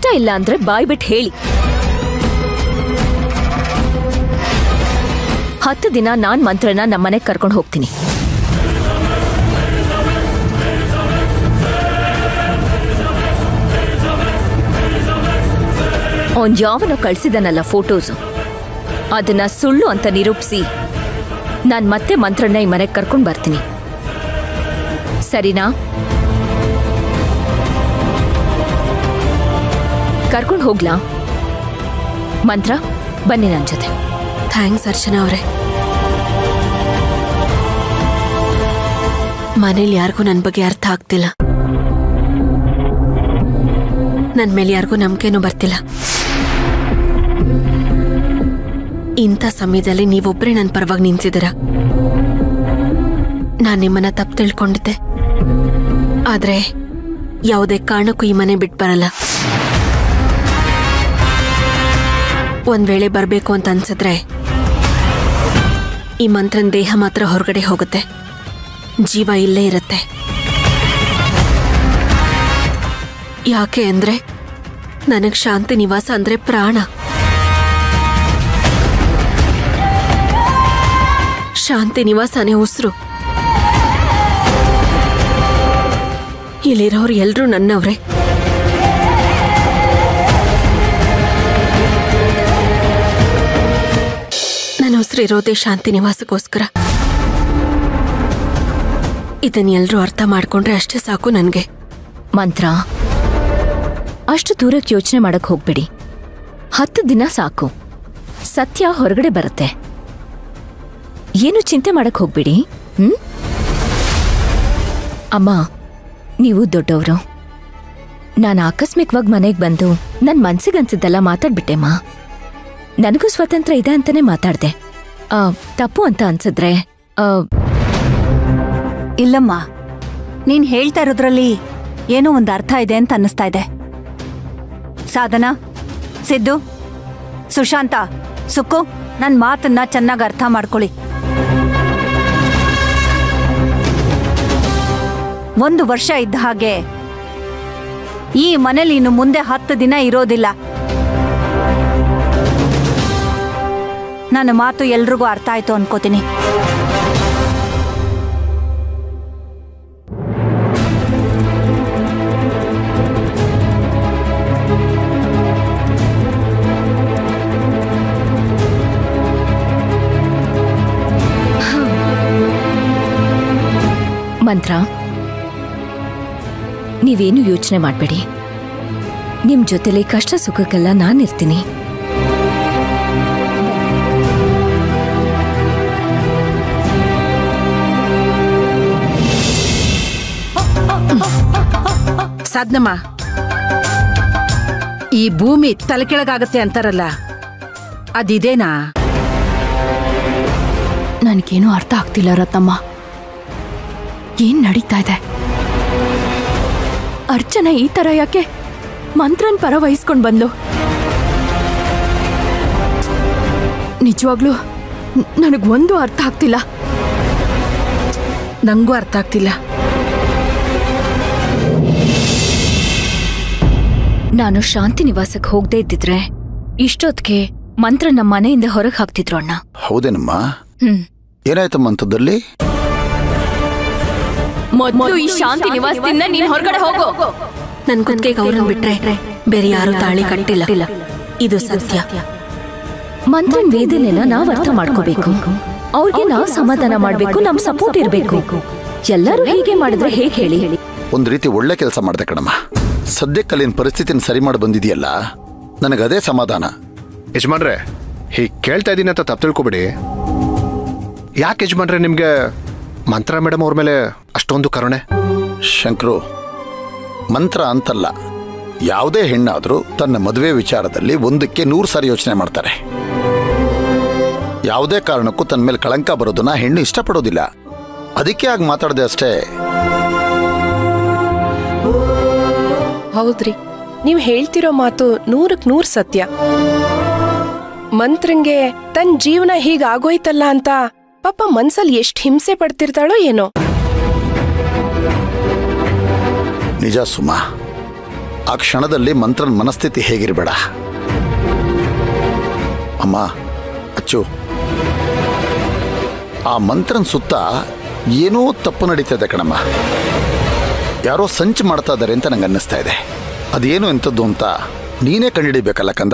ಇಷ್ಟ ಇಲ್ಲ ಅಂದ್ರೆ ಬಾಯ್ ಬಿಟ್ಟು ಹೇಳಿ. 10 ದಿನ ನಾನ್ ಮಂತ್ರನ ನಮ್ಮನೆಗೆ ಕರ್ಕೊಂಡು ಹೋಗ್ತೀನಿ. ಅವನ್ ಯಾವನೋ ಕಳ್ಸಿದನಲ್ಲ ಫೋಟೋಸು, ಅದನ್ನ ಸುಳ್ಳು ಅಂತ ನಿರೂಪಿಸಿ ನಾನ್ ಮತ್ತೆ ಮಂತ್ರನ್ನ ಈ ಮನೆಗೆ ಕರ್ಕೊಂಡು ಬರ್ತೀನಿ. ಸರಿನಾ? ಕರ್ಕೊಂಡು ಹೋಗ್ಲಾ? ಮಂತ್ರ ಬನ್ನಿ ನನ್ನ ಜೊತೆ. ಥ್ಯಾಂಕ್ಸ್ ಅರ್ಚನಾ ಅವರೇ. ಮನೇಲಿ ಯಾರಿಗೂ ನನ್ನ ಬಗ್ಗೆ ಅರ್ಥ ಆಗ್ತಿಲ್ಲ. ನನ್ನ ಮೇಲೆ ಯಾರಿಗೂ ನಂಬಿಕೆನೂ ಬರ್ತಿಲ್ಲ. ಇಂಥ ಸಮಯದಲ್ಲಿ ನೀವೊಬ್ಬರೇ ನನ್ನ ಪರವಾಗಿ ನಿಂತಿದ್ದೀರ. ನಾನು ನಿಮ್ಮನ್ನ ತಪ್ಪು ತಿಳ್ಕೊಂಡಿದ್ದೆ, ಆದ್ರೆ ಯಾವುದೇ ಕಾರಣಕ್ಕೂ ಈ ಮನೆ ಬಿಟ್ಟು ಬರಲ್ಲ. ಒಂದ್ ವೇಳೆ ಬರ್ಬೇಕು ಅಂತ ಅನ್ಸಿದ್ರೆ ಈ ಮಂತ್ರನ್ ದೇಹ ಮಾತ್ರ ಹೊರಗಡೆ ಹೋಗುತ್ತೆ, ಜೀವ ಇಲ್ಲೇ ಇರುತ್ತೆ. ಯಾಕೆ ಅಂದ್ರೆ ನನಗ್ ಶಾಂತಿ ನಿವಾಸ ಅಂದ್ರೆ ಪ್ರಾಣ. ಶಾಂತಿ ನಿವಾಸನೇ ಉಸಿರು. ಇಲ್ಲಿರೋರು ಎಲ್ರೂ ನನ್ನವ್ರೆ. ನನ್ನ ಉಸಿರಿರೋದೇ ಶಾಂತಿ ನಿವಾಸಕ್ಕೋಸ್ಕರ. ಇದನ್ನೆಲ್ಲರೂ ಅರ್ಥ ಮಾಡ್ಕೊಂಡ್ರೆ ಅಷ್ಟೇ ಸಾಕು ನನಗೆ. ಮಂತ್ರ, ಅಷ್ಟು ದೂರಕ್ಕೆ ಯೋಚನೆ ಮಾಡಕ್ ಹೋಗ್ಬೇಡಿ. 10 ದಿನ ಸಾಕು, ಸತ್ಯ ಹೊರಗಡೆ ಬರುತ್ತೆ. ಏನು ಚಿಂತೆ ಮಾಡಕ್ ಹೋಗ್ಬೇಡಿ. ಅಮ್ಮ, ನೀವು ದೊಡ್ಡವರು. ನಾನು ಆಕಸ್ಮಿಕವಾಗಿ ಮನೆಗೆ ಬಂದು ನನ್ನ ಮನ್ಸಿಗನ್ಸಿದ್ದೆಲ್ಲ ಮಾತಾಡ್ಬಿಟ್ಟೆಮ್ಮ. ನನಗೂ ಸ್ವಾತಂತ್ರ್ಯ ಇದೆ ಅಂತಾನೆ ಮಾತಾಡ್ದೆ. ತಪ್ಪು ಅಂತ ಅನ್ಸಿದ್ರೆ ಇಲ್ಲಮ್ಮ, ನೀನ್ ಹೇಳ್ತಾ ಇರೋದ್ರಲ್ಲಿ ಏನೋ ಒಂದು ಅರ್ಥ ಇದೆ ಅಂತ ಅನ್ನಿಸ್ತಾ ಇದೆ. ಸಾಧನಾ, ಸಿದ್ದು, ಸುಶಾಂತ, ಸುಕ್ಕು, ನನ್ನ ಮಾತನ್ನ ಚೆನ್ನಾಗಿ ಅರ್ಥ ಮಾಡ್ಕೊಳ್ಳಿ. 1 ವರ್ಷ ಇದ್ದ ಹಾಗೆ ಈ ಮನೇಲಿ ಇನ್ನು ಮುಂದೆ 10 ದಿನ ಇರೋದಿಲ್ಲ. ನನ್ನ ಮಾತು ಎಲ್ರಿಗೂ ಅರ್ಥ ಆಯ್ತು ಅನ್ಕೋತೀನಿ. ಮಂತ್ರ, ನೀವೇನು ಯೋಚನೆ ಮಾಡಬೇಡಿ. ನಿಮ್ ಜೊತೆಲಿ ಕಷ್ಟ ಸುಖಕ್ಕೆಲ್ಲ ನಾನಿರ್ತೀನಿ. ಸಾಧನಮ್ಮ, ಈ ಭೂಮಿ ತಲೆಕೆಳಗಾಗತ್ತೆ ಅಂತಾರಲ್ಲ, ಅದಿದೇನಾ? ನನಗೇನು ಅರ್ಥ ಆಗ್ತಿಲ್ಲ ರತ್ನಮ್ಮ. ಏನ್ ನಡೀತಾ ಇದೆ? ಅರ್ಚನಾ ಈ ತರ ಯಾಕೆ ಮಂತ್ರನ್ ಪರ ವಹಿಸ್ಕೊಂಡ್ ಬಂದ್ಲು? ನಿಜವಾಗ್ಲೂ ನನಗೊಂದು ಅರ್ಥ ಆಗ್ತಿಲ್ಲ. ನಂಗೂ ಅರ್ಥ ಆಗ್ತಿಲ್ಲ. ನಾನು ಶಾಂತಿ ನಿವಾಸಕ್ಕೆ ಹೋಗದೆ ಇದ್ದಿದ್ರೆ ಇಷ್ಟೊತ್ತಿಗೆ ಮಂತ್ರ ನಮ್ಮ ಮನೆಯಿಂದ ಹೊರಗೆ ಹಾಕ್ತಿದ್ರು ಅಣ್ಣ. ಹೌದೇನಮ್ಮ? ಏನಾಯ್ತಮ್ಮ ಅಂತದ್ದಲ್ಲಿ? ಮೊದಲು ಈ ಶಾಂತಿ ನಿವಾಸದಿಂದ ನೀನ್ ಹೊರಗಡೆ ಹೋಗೋ. ನನ್ ಕುತ್ತಿಗೆ ಅವ್ರನ್ನ ಬಿಟ್ರೆ ಬೇರೆ ಯಾರು ತಾಳಿ ಕಟ್ಟಿಲ್ಲ. ಇದು ಸತ್ಯ. ಮಂತ್ರನ್ ವೇದನೆನ ನಾವ್ ಅರ್ಥ ಮಾಡ್ಕೋಬೇಕು. ಅವ್ರಿಗೆ ನಾವ್ ಸಮಾಧಾನ ಮಾಡ್ಬೇಕು, ನಮ್ ಸಪೋರ್ಟ್ ಇರ್ಬೇಕು. ಎಲ್ಲರೂ ಹೀಗೆ ಮಾಡಿದ್ರೆ ಹೇಗೆ ಹೇಳಿ? ಒಂದ್ ರೀತಿ ಒಳ್ಳೆ ಕೆಲಸ ಮಾಡ್ದೆ ಕಣಮ್ಮ. ಸದ್ಯಕ್ಕಲ್ಲಿನ ಪರಿಸ್ಥಿತಿನ ಸರಿ ಮಾಡಿ ಬಂದಿದೆಯಲ್ಲ, ನನಗದೇ ಸಮಾಧಾನ. ಯಜಮಾನ್ರೆ, ಹೀಗೆ ಕೇಳ್ತಾ ಇದ್ದೀನಿ ಅಂತ ತಪ್ಪು ತಿಳ್ಕೊಬೇಡಿ. ಯಾಕೆ ಯಜಮಾನ್ರೆ ನಿಮ್ಗೆ ಮಂತ್ರ ಮೇಡಮ್ ಅವ್ರ ಮೇಲೆ ಅಷ್ಟೊಂದು ಕರುಣೆ? ಶಂಕರು, ಮಂತ್ರ ಅಂತಲ್ಲ, ಯಾವುದೇ ಹೆಣ್ಣಾದ್ರೂ ತನ್ನ ಮದುವೆ ವಿಚಾರದಲ್ಲಿ 1ಕ್ಕೆ 100 ಸಾರಿ ಯೋಚನೆ ಮಾಡ್ತಾರೆ. ಯಾವುದೇ ಕಾರಣಕ್ಕೂ ತನ್ನ ಮೇಲೆ ಕಳಂಕ ಬರೋದನ್ನ ಹೆಣ್ಣು ಇಷ್ಟಪಡೋದಿಲ್ಲ. ಅದಕ್ಕೆ ಆಗ ಮಾತಾಡದೆ ಅಷ್ಟೇ. ಹೌದ್ರಿ, ನೀವು ಹೇಳ್ತಿರೋ ಮಾತು 100ಕ್ಕೆ 100 ಸತ್ಯ. ಮಂತ್ರಂಗೆ ತನ್ನ ಜೀವನ ಹೀಗಾಗೋಯ್ತಲ್ಲ ಅಂತ ಪಾಪ ಮನ್ಸಲ್ಲಿ ಎಷ್ಟು ಹಿಂಸೆ ಪಡ್ತಿರ್ತಾಳೋ ಏನೋ. ನಿಜ ಸುಮಾ, ಆ ಕ್ಷಣದಲ್ಲಿ ಮಂತ್ರನ ಮನಸ್ಥಿತಿ ಹೇಗಿರಬೇಡ. ಅಮ್ಮ, ಅಚ್ಚು, ಆ ಮಂತ್ರನ ಸುತ್ತ ಏನೋ ತಪ್ಪು ನಡೀತಾ ಕಣಮ್ಮ. ಯಾರೋ ಸಂಚು ಮಾಡ್ತಾ ಇದ್ದಾರೆ ಅಂತ ನಂಗೆ ಅನ್ನಿಸ್ತಾ ಇದೆ. ಅದೇನು ಎಂಥದ್ದು ಅಂತ ನೀನೇ ಕಂಡುಹಿಡಿಬೇಕಲ್ಲ ಕಂದ.